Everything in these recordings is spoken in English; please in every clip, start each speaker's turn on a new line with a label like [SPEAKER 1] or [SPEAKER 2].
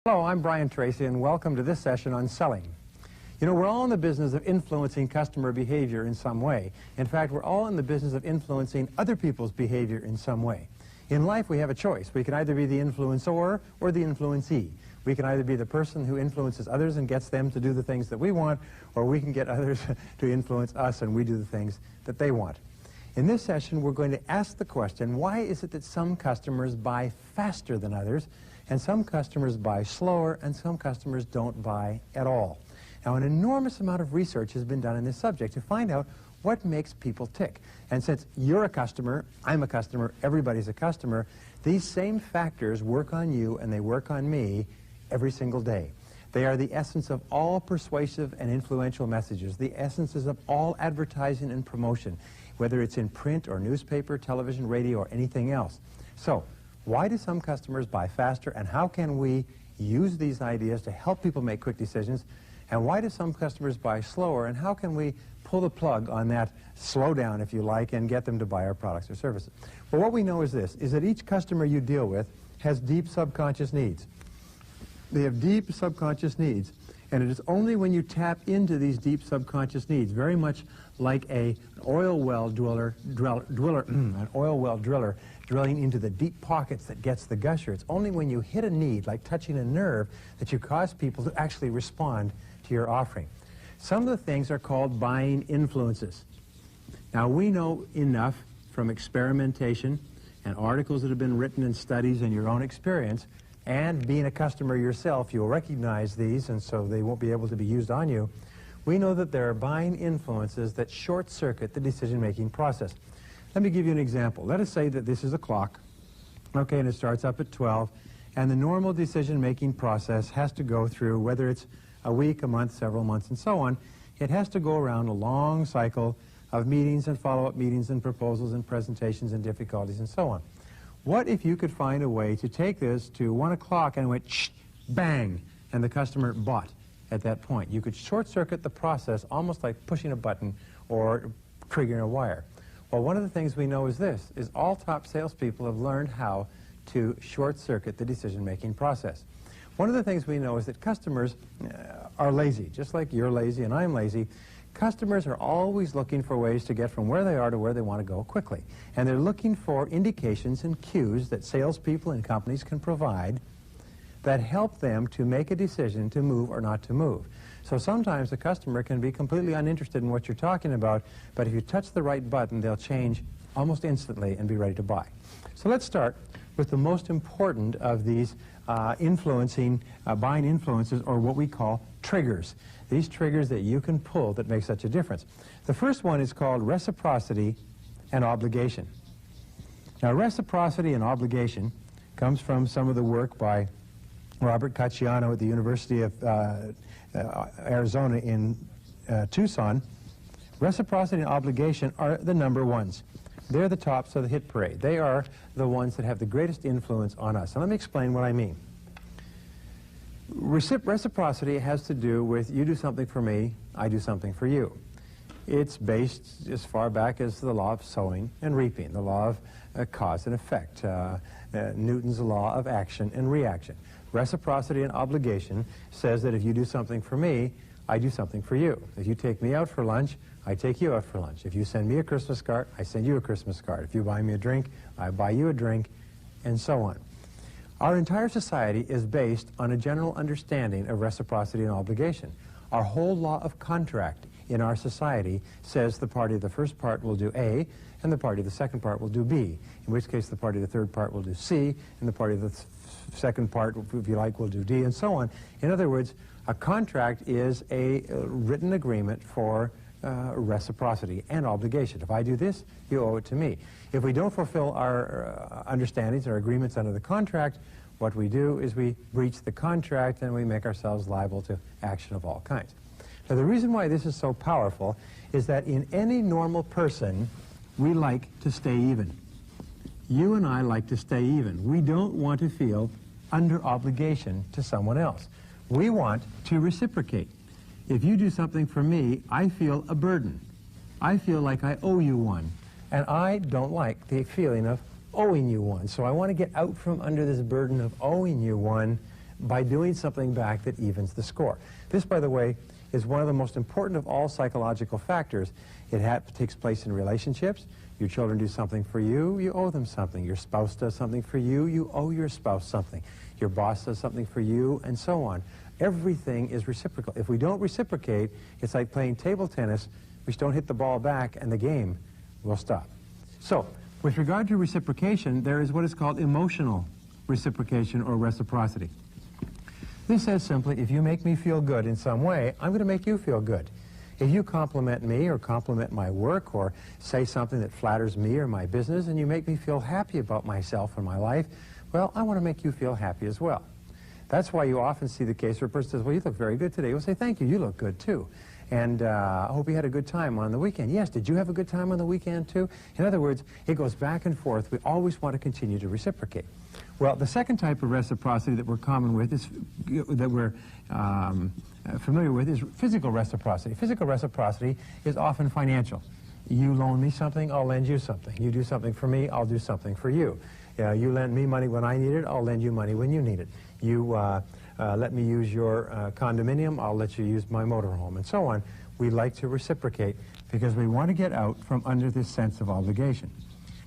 [SPEAKER 1] Hello, I'm Brian Tracy, and welcome to this session on selling. You know, we're all in the business of influencing customer behavior in some way. In fact, we're all in the business of influencing other people's behavior in some way. In life, we have a choice. We can either be the influencer or the influencee. We can either be the person who influences others and gets them to do the things that we want, or we can get others to influence us and we do the things that they want. In this session, we're going to ask the question, why is it that some customers buy faster than others, and some customers buy slower, and some customers don't buy at all? Now, an enormous amount of research has been done in this subject to find out what makes people tick. And since you're a customer, I'm a customer, everybody's a customer, these same factors work on you and they work on me every single day. They are the essence of all persuasive and influential messages, the essences of all advertising and promotion, whether it's in print or newspaper, television, radio, or anything else. So, why do some customers buy faster, and how can we use these ideas to help people make quick decisions? And why do some customers buy slower, and how can we pull the plug on that slowdown, if you like, and get them to buy our products or services? Well, what we know is this, is that each customer you deal with has deep subconscious needs. They have deep subconscious needs, and it is only when you tap into these deep subconscious needs, very much like an oil well driller drilling into the deep pockets that gets the gusher. It's only when you hit a need, like touching a nerve, that you cause people to actually respond to your offering. Some of the things are called buying influences. Now, we know enough from experimentation and articles that have been written in studies and your own experience, and being a customer yourself, you'll recognize these, and so they won't be able to be used on you. We know that there are buying influences that short-circuit the decision-making process. Let me give you an example. Let us say that this is a clock, okay, and it starts up at 12, and the normal decision-making process has to go through, whether it's a week, a month, several months, and so on, it has to go around a long cycle of meetings and follow-up meetings and proposals and presentations and difficulties and so on. What if you could find a way to take this to 1 o'clock and it went shh, bang, and the customer bought at that point? You could short-circuit the process almost like pushing a button or triggering a wire. Well, one of the things we know is this, is all top salespeople have learned how to short-circuit the decision-making process. One of the things we know is that customers are lazy, just like you're lazy and I'm lazy. Customers are always looking for ways to get from where they are to where they want to go quickly. And they're looking for indications and cues that salespeople and companies can provide that help them to make a decision to move or not to move. So sometimes the customer can be completely uninterested in what you're talking about, but if you touch the right button, they'll change almost instantly and be ready to buy. So let's start with the most important of these buying influences, or what we call triggers. These triggers that you can pull that make such a difference. The first one is called reciprocity and obligation. Now, reciprocity and obligation comes from some of the work by Robert Cacciano at the University of Arizona in Tucson. Reciprocity and obligation are the number ones. They're the tops of the hit parade. They are the ones that have the greatest influence on us. And let me explain what I mean. Reciprocity has to do with you do something for me, I do something for you. It's based as far back as the law of sowing and reaping, the law of cause and effect, Newton's law of action and reaction. Reciprocity and obligation says that if you do something for me, I do something for you. If you take me out for lunch, I take you out for lunch. If you send me a Christmas card, I send you a Christmas card. If you buy me a drink, I buy you a drink, and so on. Our entire society is based on a general understanding of reciprocity and obligation. Our whole law of contract in our society says the party of the first part will do A, and the party of the second part will do B, in which case the party of the third part will do C, and the party of the second part, if you like, will do D, and so on. In other words, a contract is a written agreement for reciprocity and obligation. If I do this, you owe it to me. If we don't fulfill our understandings or agreements under the contract, what we do is we breach the contract and we make ourselves liable to action of all kinds. Now, the reason why this is so powerful is that in any normal person, we like to stay even. You and I like to stay even. We don't want to feel under obligation to someone else. We want to reciprocate. If you do something for me, I feel a burden. I feel like I owe you one. And I don't like the feeling of owing you one. So I want to get out from under this burden of owing you one by doing something back that evens the score. This, by the way, is one of the most important of all psychological factors. It takes place in relationships. Your children do something for you, you owe them something. Your spouse does something for you, you owe your spouse something. Your boss does something for you, and so on. Everything is reciprocal. If we don't reciprocate, it's like playing table tennis. We just don't hit the ball back, and the game will stop. So, with regard to reciprocation, there is what is called emotional reciprocation or reciprocity. This says simply, if you make me feel good in some way, I'm going to make you feel good. If you compliment me or compliment my work or say something that flatters me or my business and you make me feel happy about myself and my life, well, I want to make you feel happy as well. That's why you often see the case where a person says, well, you look very good today. We'll say, thank you, you look good too. And I hope you had a good time on the weekend. Yes, did you have a good time on the weekend too? In other words, it goes back and forth. We always want to continue to reciprocate. Well, the second type of reciprocity that we're common with is, that we're familiar with, is physical reciprocity. Physical reciprocity is often financial. You loan me something, I'll lend you something. You do something for me, I'll do something for you. You lend me money when I need it, I'll lend you money when you need it. You let me use your condominium, I'll let you use my motorhome, and so on. We like to reciprocate because we want to get out from under this sense of obligation.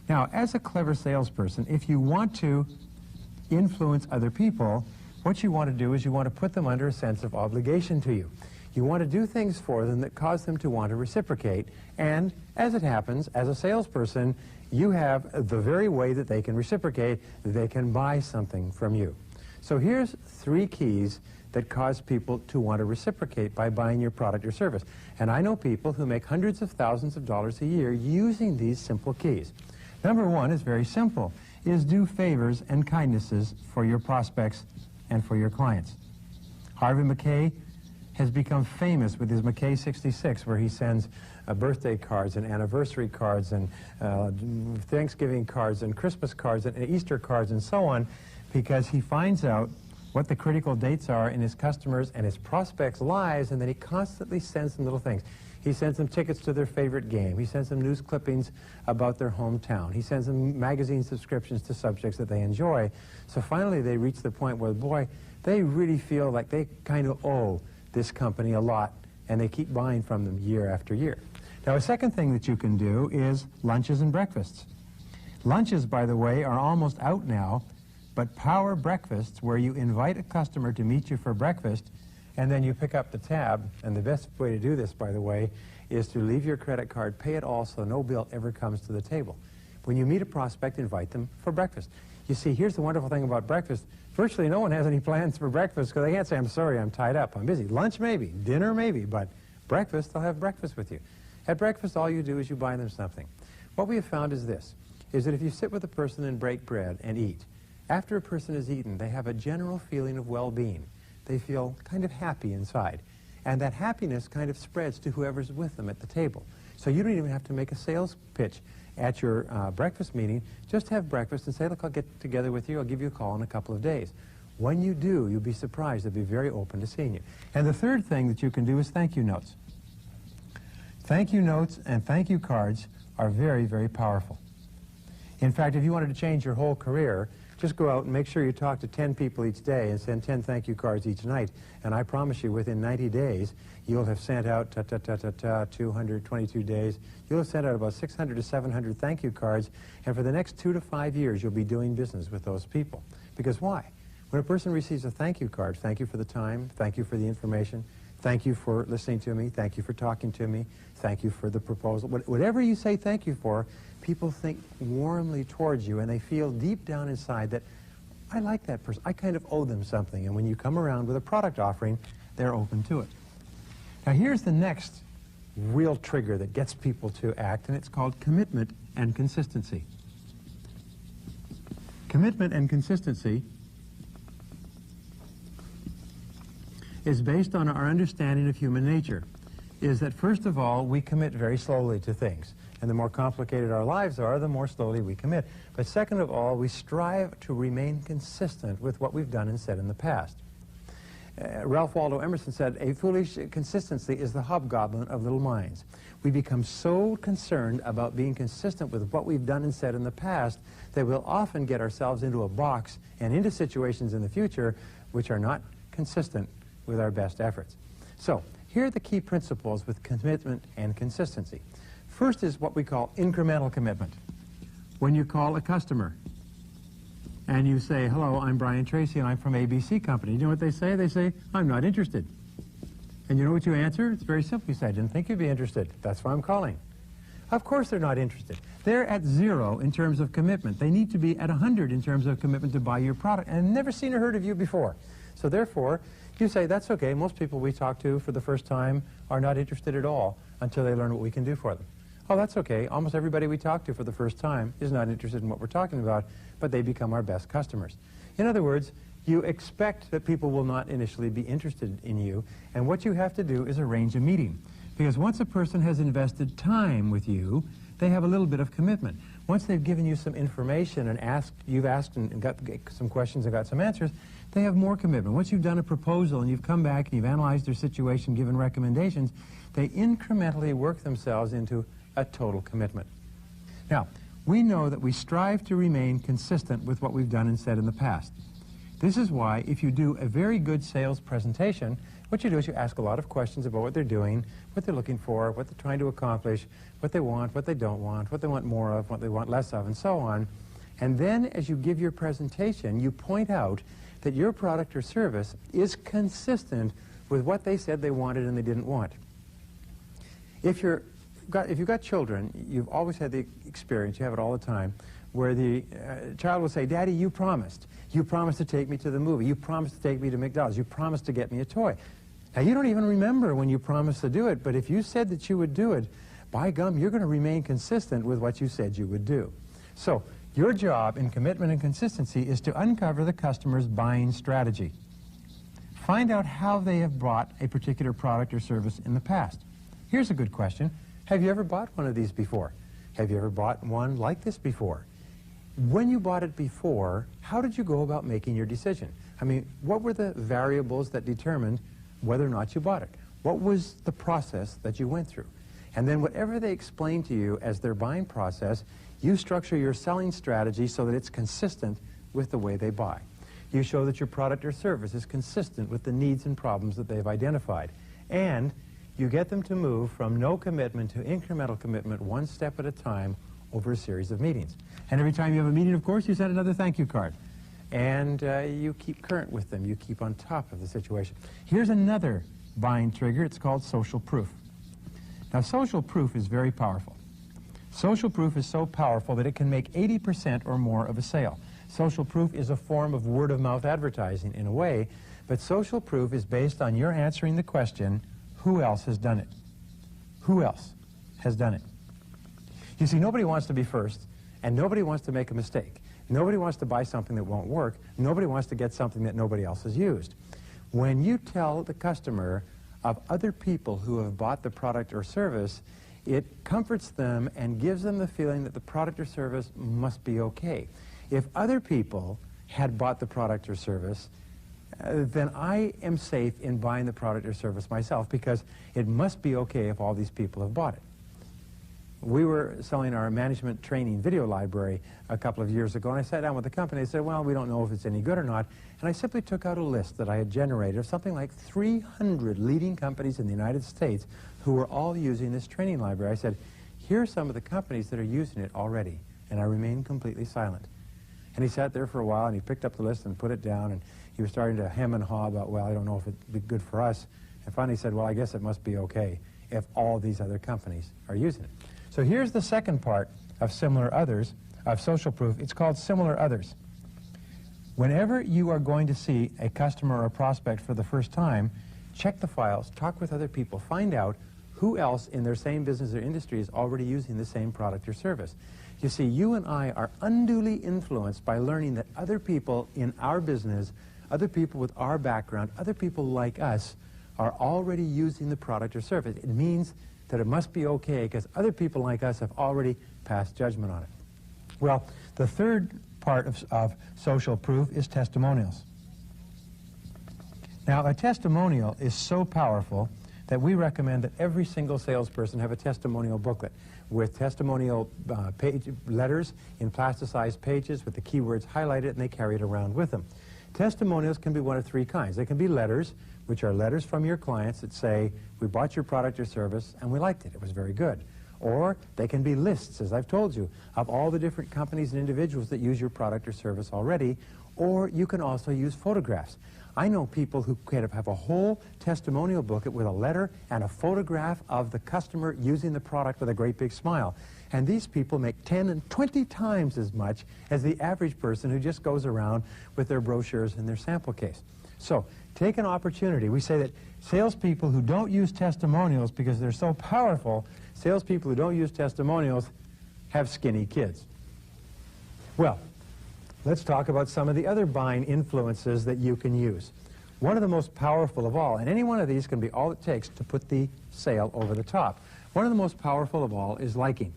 [SPEAKER 1] Now, as a clever salesperson, if you want to influence other people, what you want to do is you want to put them under a sense of obligation to you. You want to do things for them that cause them to want to reciprocate, and as it happens, as a salesperson, you have the very way that they can reciprocate, they can buy something from you. So here's 3 keys that cause people to want to reciprocate by buying your product or service. And I know people who make hundreds of thousands of dollars a year using these simple keys. Number 1 is very simple, is do favors and kindnesses for your prospects and for your clients. Harvey Mackay has become famous with his Mackay 66, where he sends birthday cards and anniversary cards and Thanksgiving cards and Christmas cards and Easter cards and so on, because he finds out what the critical dates are in his customers and his prospects' lives, and then he constantly sends them little things. He sends them tickets to their favorite game. He sends them news clippings about their hometown. He sends them magazine subscriptions to subjects that they enjoy. So finally they reach the point where, boy, they really feel like they kind of owe this company a lot, and they keep buying from them year after year. Now, a second thing that you can do is lunches and breakfasts. Lunches, by the way, are almost out now, but power breakfasts, where you invite a customer to meet you for breakfast, and then you pick up the tab, and the best way to do this, by the way, is to leave your credit card, pay it all, so no bill ever comes to the table. When you meet a prospect, invite them for breakfast. You see, here's the wonderful thing about breakfast. Virtually no one has any plans for breakfast because they can't say, I'm sorry, I'm tied up, I'm busy. Lunch maybe, dinner maybe, but breakfast, they'll have breakfast with you. At breakfast, all you do is you buy them something. What we have found is this, is that if you sit with a person and break bread and eat, after a person has eaten, they have a general feeling of well-being. They feel kind of happy inside. And that happiness kind of spreads to whoever's with them at the table. So you don't even have to make a sales pitch at your breakfast meeting. Just have breakfast and say, look, I'll get together with you. I'll give you a call in a couple of days. When you do, you'll be surprised. They'll be very open to seeing you. And the third thing that you can do is thank you notes. Thank you notes and thank you cards are very, very powerful. In fact, if you wanted to change your whole career, just go out and make sure you talk to 10 people each day and send 10 thank you cards each night. And I promise you, within 90 days, you'll have sent out 222 days. You'll have sent out about 600 to 700 thank you cards. And for the next 2 to 5 years, you'll be doing business with those people. Because why? When a person receives a thank you card, thank you for the time, thank you for the information, thank you for listening to me, thank you for talking to me, thank you for the proposal. Whatever you say thank you for, people think warmly towards you, and they feel deep down inside that, I like that person, I kind of owe them something. And when you come around with a product offering, they're open to it. Now here's the next real trigger that gets people to act, and it's called commitment and consistency. Commitment and consistency is based on our understanding of human nature, is that first of all, we commit very slowly to things. And the more complicated our lives are, the more slowly we commit. But second of all, we strive to remain consistent with what we've done and said in the past. Ralph Waldo Emerson said, a foolish consistency is the hobgoblin of little minds. We become so concerned about being consistent with what we've done and said in the past that we'll often get ourselves into a box and into situations in the future which are not consistent with our best efforts. So, here are the key principles with commitment and consistency. First is what we call incremental commitment. When you call a customer and you say, hello, I'm Brian Tracy and I'm from ABC Company, you know what they say? They say, I'm not interested. And you know what you answer? It's very simple. You say, I didn't think you'd be interested. That's why I'm calling. Of course they're not interested. They're at 0 in terms of commitment. They need to be at 100 in terms of commitment to buy your product and have never seen or heard of you before. So therefore, you say, that's okay. Most people we talk to for the first time are not interested at all until they learn what we can do for them. Oh, that's okay. Almost everybody we talk to for the first time is not interested in what we're talking about, but they become our best customers. In other words, you expect that people will not initially be interested in you, and what you have to do is arrange a meeting. Because once a person has invested time with you, they have a little bit of commitment. Once they've given you some information and you've asked and got some questions and got some answers, they have more commitment. Once you've done a proposal and you've come back and you've analyzed their situation, given recommendations, they incrementally work themselves into a total commitment. Now, we know that we strive to remain consistent with what we've done and said in the past. This is why if you do a very good sales presentation, what you do is you ask a lot of questions about what they're doing, what they're looking for, what they're trying to accomplish, what they want, what they don't want, what they want more of, what they want less of, and so on. And then as you give your presentation, you point out that your product or service is consistent with what they said they wanted and they didn't want. If you've got children, you've always had the experience, you have it all the time, where the child will say, Daddy, you promised. You promised to take me to the movie. You promised to take me to McDonald's. You promised to get me a toy. Now, you don't even remember when you promised to do it, but if you said that you would do it, by gum, you're going to remain consistent with what you said you would do. So, your job in commitment and consistency is to uncover the customer's buying strategy. Find out how they have bought a particular product or service in the past. Here's a good question. Have you ever bought one of these before? Have you ever bought one like this before? When you bought it before, how did you go about making your decision? I mean, what were the variables that determined whether or not you bought it? What was the process that you went through? And then whatever they explain to you as their buying process, you structure your selling strategy so that it's consistent with the way they buy. You show that your product or service is consistent with the needs and problems that they've identified. And you get them to move from no commitment to incremental commitment one step at a time over a series of meetings. And every time you have a meeting, of course, you send another thank you card. And you keep current with them. You keep on top of the situation. Here's another buying trigger. It's called social proof. Now, social proof is very powerful. Social proof is so powerful that it can make 80% or more of a sale. Social proof is a form of word-of-mouth advertising in a way, but social proof is based on your answering the question, who else has done it? Who else has done it? You see, nobody wants to be first, and nobody wants to make a mistake. Nobody wants to buy something that won't work. Nobody wants to get something that nobody else has used. When you tell the customer of other people who have bought the product or service, it comforts them and gives them the feeling that the product or service must be okay. If other people had bought the product or service, then I am safe in buying the product or service myself because it must be okay if all these people have bought it. We were selling our management training video library a couple of years ago, and I sat down with the company and said, well, we don't know if it's any good or not. And I simply took out a list that I had generated of something like 300 leading companies in the United States who were all using this training library. I said, here are some of the companies that are using it already. And I remained completely silent. And he sat there for a while, and he picked up the list and put it down, and he was starting to hem and haw about, well, I don't know if it'd be good for us. And finally he said, well, I guess it must be okay if all these other companies are using it. So here's the second part of similar others, of social proof. It's called similar others. Whenever you are going to see a customer or a prospect for the first time, check the files, talk with other people, find out who else in their same business or industry is already using the same product or service. You see, you and I are unduly influenced by learning that other people in our business, other people with our background, other people like us are already using the product or service. It means that it must be okay because other people like us have already passed judgment on it. Well, the third part of social proof is testimonials. Now, a testimonial is so powerful that we recommend that every single salesperson have a testimonial booklet with testimonial letters in plasticized pages with the keywords highlighted, and they carry it around with them. Testimonials can be one of three kinds. They can be letters, which are letters from your clients that say, we bought your product or service and we liked it. It was very good. Or they can be lists, as I've told you, of all the different companies and individuals that use your product or service already. Or you can also use photographs. I know people who kind of have a whole testimonial booklet with a letter and a photograph of the customer using the product with a great big smile. And these people make 10 and 20 times as much as the average person who just goes around with their brochures and their sample case. So take an opportunity. We say that salespeople who don't use testimonials because they're so powerful, salespeople who don't use testimonials have skinny kids. Well, let's talk about some of the other buying influences that you can use. One of the most powerful of all, and any one of these can be all it takes to put the sale over the top. One of the most powerful of all is liking.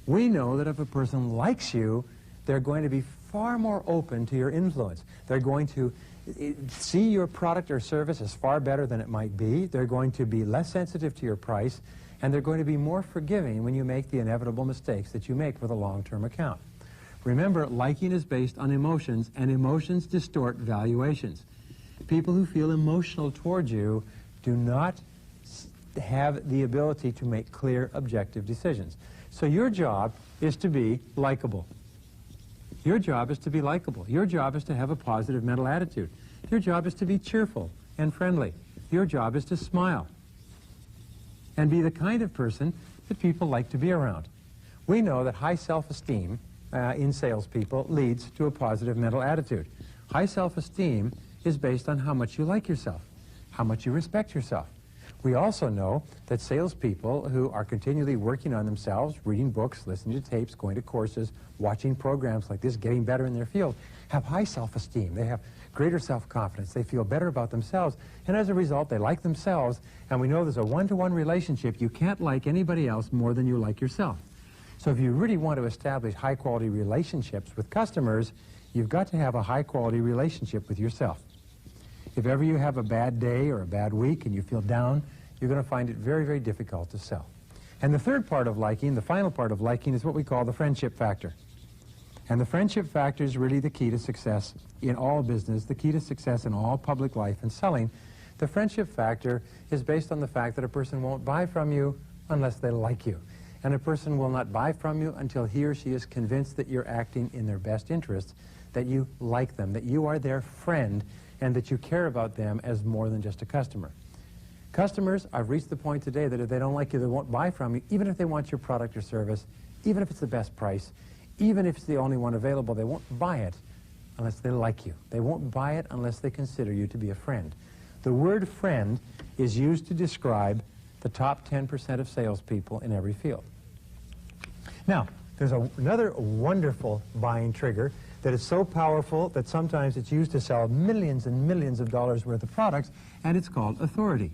[SPEAKER 1] We know that if a person likes you, they're going to be far more open to your influence. They're going to see your product or service as far better than it might be. They're going to be less sensitive to your price, and they're going to be more forgiving when you make the inevitable mistakes that you make with a long-term account. Remember, liking is based on emotions, and emotions distort valuations. People who feel emotional towards you do not have the ability to make clear, objective decisions. So your job is to be likable. Your job is to be likable. Your job is to have a positive mental attitude. Your job is to be cheerful and friendly. Your job is to smile and be the kind of person that people like to be around. We know that high self-esteem in salespeople leads to a positive mental attitude. High self-esteem is based on how much you like yourself, how much you respect yourself. We also know that salespeople who are continually working on themselves, reading books, listening to tapes, going to courses, watching programs like this, getting better in their field, have high self-esteem. They have greater self-confidence. They feel better about themselves, and as a result, they like themselves, and we know there's a one-to-one relationship. You can't like anybody else more than you like yourself. So if you really want to establish high-quality relationships with customers, you've got to have a high-quality relationship with yourself. If ever you have a bad day or a bad week and you feel down, you're going to find it very, very difficult to sell. And the third part of liking, the final part of liking, is what we call the friendship factor. And the friendship factor is really the key to success in all business, the key to success in all public life and selling. The friendship factor is based on the fact that a person won't buy from you unless they like you. And a person will not buy from you until he or she is convinced that you're acting in their best interests, that you like them, that you are their friend, and that you care about them as more than just a customer. Customers, I've reached the point today that if they don't like you, they won't buy from you, even if they want your product or service, even if it's the best price, even if it's the only one available, they won't buy it unless they like you. They won't buy it unless they consider you to be a friend. The word friend is used to describe the top 10% of salespeople in every field. Now, there's another wonderful buying trigger that is so powerful that sometimes it's used to sell millions and millions of dollars worth of products, and it's called authority.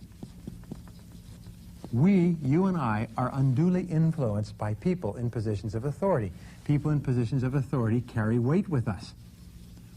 [SPEAKER 1] We, you and I, are unduly influenced by people in positions of authority. People in positions of authority carry weight with us.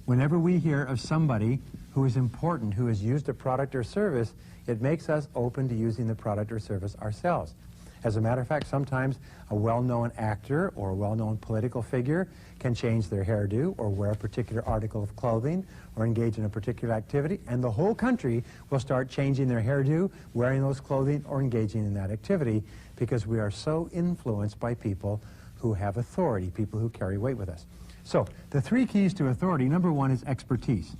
[SPEAKER 1] Whenever we hear of somebody who is important, who has used a product or service, it makes us open to using the product or service ourselves. As a matter of fact, sometimes a well-known actor or a well-known political figure can change their hairdo or wear a particular article of clothing or engage in a particular activity, and the whole country will start changing their hairdo, wearing those clothing, or engaging in that activity because we are so influenced by people who have authority, people who carry weight with us. So the three keys to authority, number one is expertise.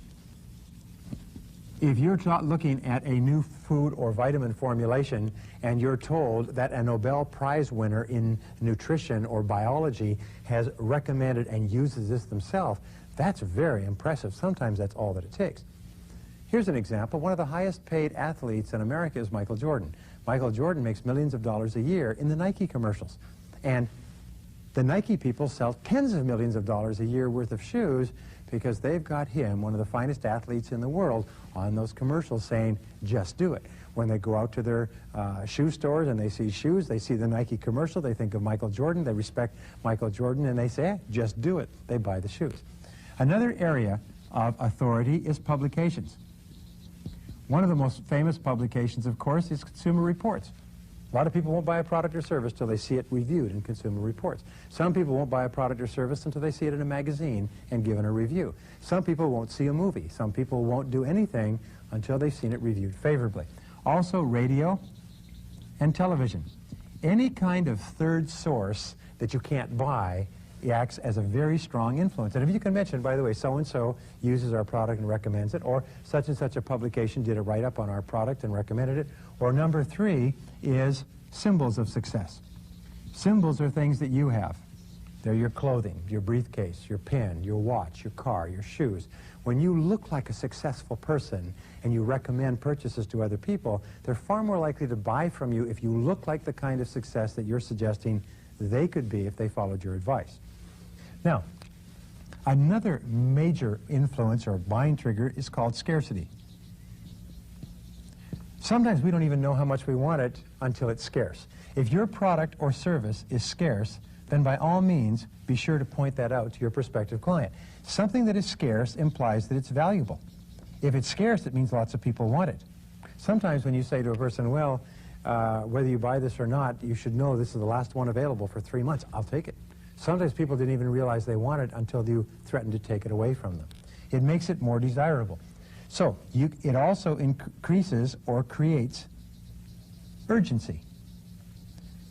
[SPEAKER 1] If you're looking at a new food or vitamin formulation and you're told that a Nobel Prize winner in nutrition or biology has recommended and uses this themselves, that's very impressive. Sometimes that's all that it takes. Here's an example. One of the highest paid athletes in America is Michael Jordan. Michael Jordan makes millions of dollars a year in the Nike commercials. And the Nike people sell tens of millions of dollars a year worth of shoes because they've got him, one of the finest athletes in the world, on those commercials saying, just do it. When they go out to their shoe stores and they see shoes, they see the Nike commercial, they think of Michael Jordan, they respect Michael Jordan, and they say, hey, just do it. They buy the shoes. Another area of authority is publications. One of the most famous publications, of course, is Consumer Reports. A lot of people won't buy a product or service till they see it reviewed in Consumer Reports. Some people won't buy a product or service until they see it in a magazine and given a review. Some people won't see a movie. Some people won't do anything until they've seen it reviewed favorably. Also, radio and television. Any kind of third source that you can't buy acts as a very strong influence. And if you can mention, by the way, so-and-so uses our product and recommends it, or such and such a publication did a write-up on our product and recommended it, or number 3 is symbols of success. Symbols are things that you have. They're your clothing, your briefcase, your pen, your watch, your car, your shoes. When you look like a successful person and you recommend purchases to other people, they're far more likely to buy from you if you look like the kind of success that you're suggesting they could be if they followed your advice. Now, another major influence or buying trigger is called scarcity. Sometimes we don't even know how much we want it until it's scarce. If your product or service is scarce, then by all means, be sure to point that out to your prospective client. Something that is scarce implies that it's valuable. If it's scarce, it means lots of people want it. Sometimes when you say to a person, well, whether you buy this or not, you should know this is the last one available for 3 months. I'll take it. Sometimes people didn't even realize they want it until you threatened to take it away from them. It makes it more desirable. So it also increases or creates urgency.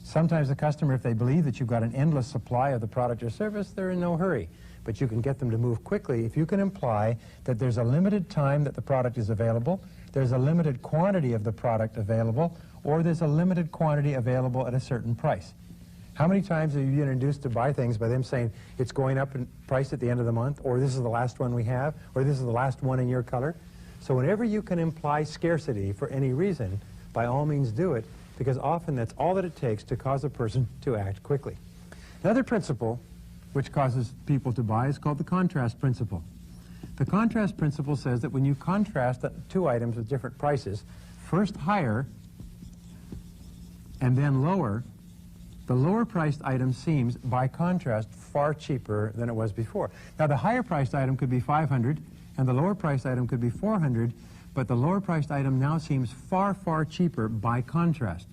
[SPEAKER 1] Sometimes the customer, if they believe that you've got an endless supply of the product or service, they're in no hurry. But you can get them to move quickly if you can imply that there's a limited time that the product is available, there's a limited quantity of the product available, or there's a limited quantity available at a certain price. How many times have you been induced to buy things by them saying it's going up in price at the end of the month, or this is the last one we have, or this is the last one in your color? So whenever you can imply scarcity for any reason, by all means do it, because often that's all that it takes to cause a person to act quickly. Another principle which causes people to buy is called the contrast principle. The contrast principle says that when you contrast 2 items with different prices, first higher and then lower, the lower priced item seems, by contrast, far cheaper than it was before. Now, the higher priced item could be $500 and the lower priced item could be $400, but the lower priced item now seems far, far cheaper by contrast.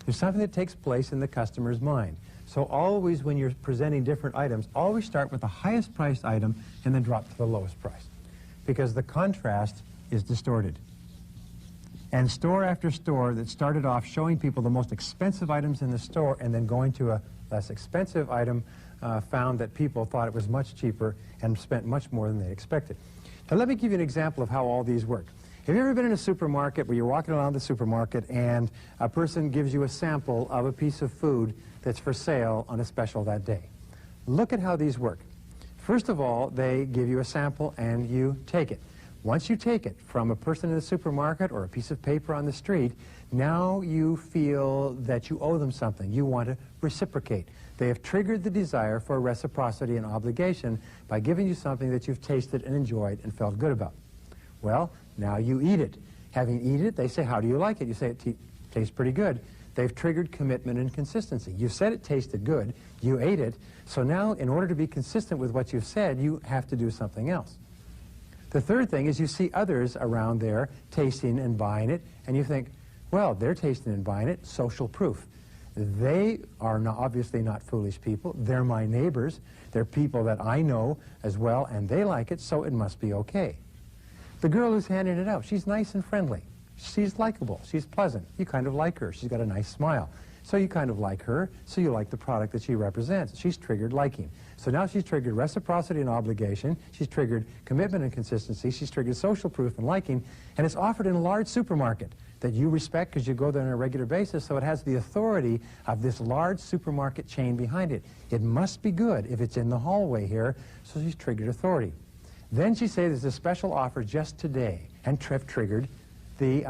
[SPEAKER 1] There's something that takes place in the customer's mind. So always when you're presenting different items, always start with the highest priced item and then drop to the lowest price, because the contrast is distorted. And store after store that started off showing people the most expensive items in the store and then going to a less expensive item found that people thought it was much cheaper and spent much more than they expected. Now let me give you an example of how all these work. Have you ever been in a supermarket where you're walking around the supermarket and a person gives you a sample of a piece of food that's for sale on a special that day? Look at how these work. First of all, they give you a sample and you take it. Once you take it from a person in the supermarket or a piece of paper on the street, now you feel that you owe them something. You want to reciprocate. They have triggered the desire for reciprocity and obligation by giving you something that you've tasted and enjoyed and felt good about. Well, now you eat it. Having eaten it, they say, how do you like it? You say, it tastes pretty good. They've triggered commitment and consistency. You said it tasted good. You ate it. So now, in order to be consistent with what you've said, you have to do something else. The third thing is you see others around there tasting and buying it, and you think, well, they're tasting and buying it, social proof. They are obviously not foolish people. They're my neighbors. They're people that I know as well, and they like it, so it must be okay. The girl who's handing it out, she's nice and friendly. She's likable. She's pleasant. You kind of like her. She's got a nice smile. So you kind of like her, so you like the product that she represents. She's triggered liking. So now she's triggered reciprocity and obligation. She's triggered commitment and consistency. She's triggered social proof and liking. And it's offered in a large supermarket that you respect because you go there on a regular basis, so it has the authority of this large supermarket chain behind it. It must be good if it's in the hallway here, so she's triggered authority. Then she says there's a special offer just today, and triggered the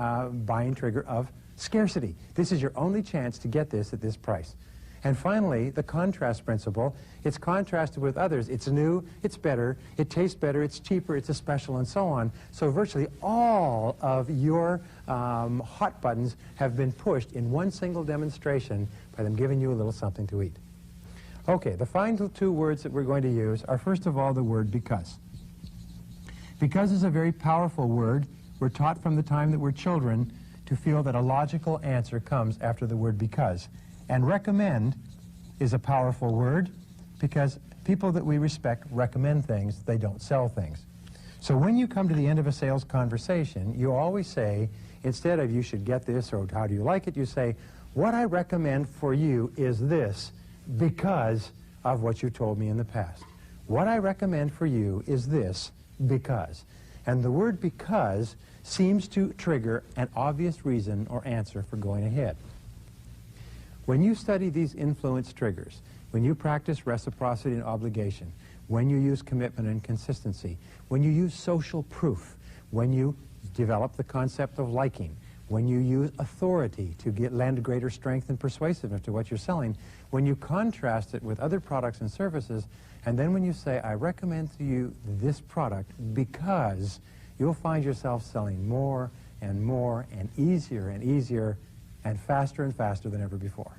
[SPEAKER 1] buying trigger of scarcity. This is your only chance to get this at this price. And finally, the contrast principle. It's contrasted with others. It's new, it's better, it tastes better, it's cheaper, it's a special, and so on. So virtually all of your hot buttons have been pushed in one single demonstration by them giving you a little something to eat. Okay, the final 2 words that we're going to use are, first of all, the word because. Because is a very powerful word We're taught from the time that we're children to feel that a logical answer comes after the word because. And recommend is a powerful word because people that we respect recommend things, they don't sell things. So when you come to the end of a sales conversation, you always say, instead of you should get this or how do you like it, you say, what I recommend for you is this because of what you told me in the past. What I recommend for you is this because. And the word because seems to trigger an obvious reason or answer for going ahead. When you study these influence triggers, when you practice reciprocity and obligation, when you use commitment and consistency, when you use social proof, when you develop the concept of liking, when you use authority to lend greater strength and persuasiveness to what you're selling, when you contrast it with other products and services, and then when you say, I recommend to you this product because, you'll find yourself selling more and more and easier and faster than ever before.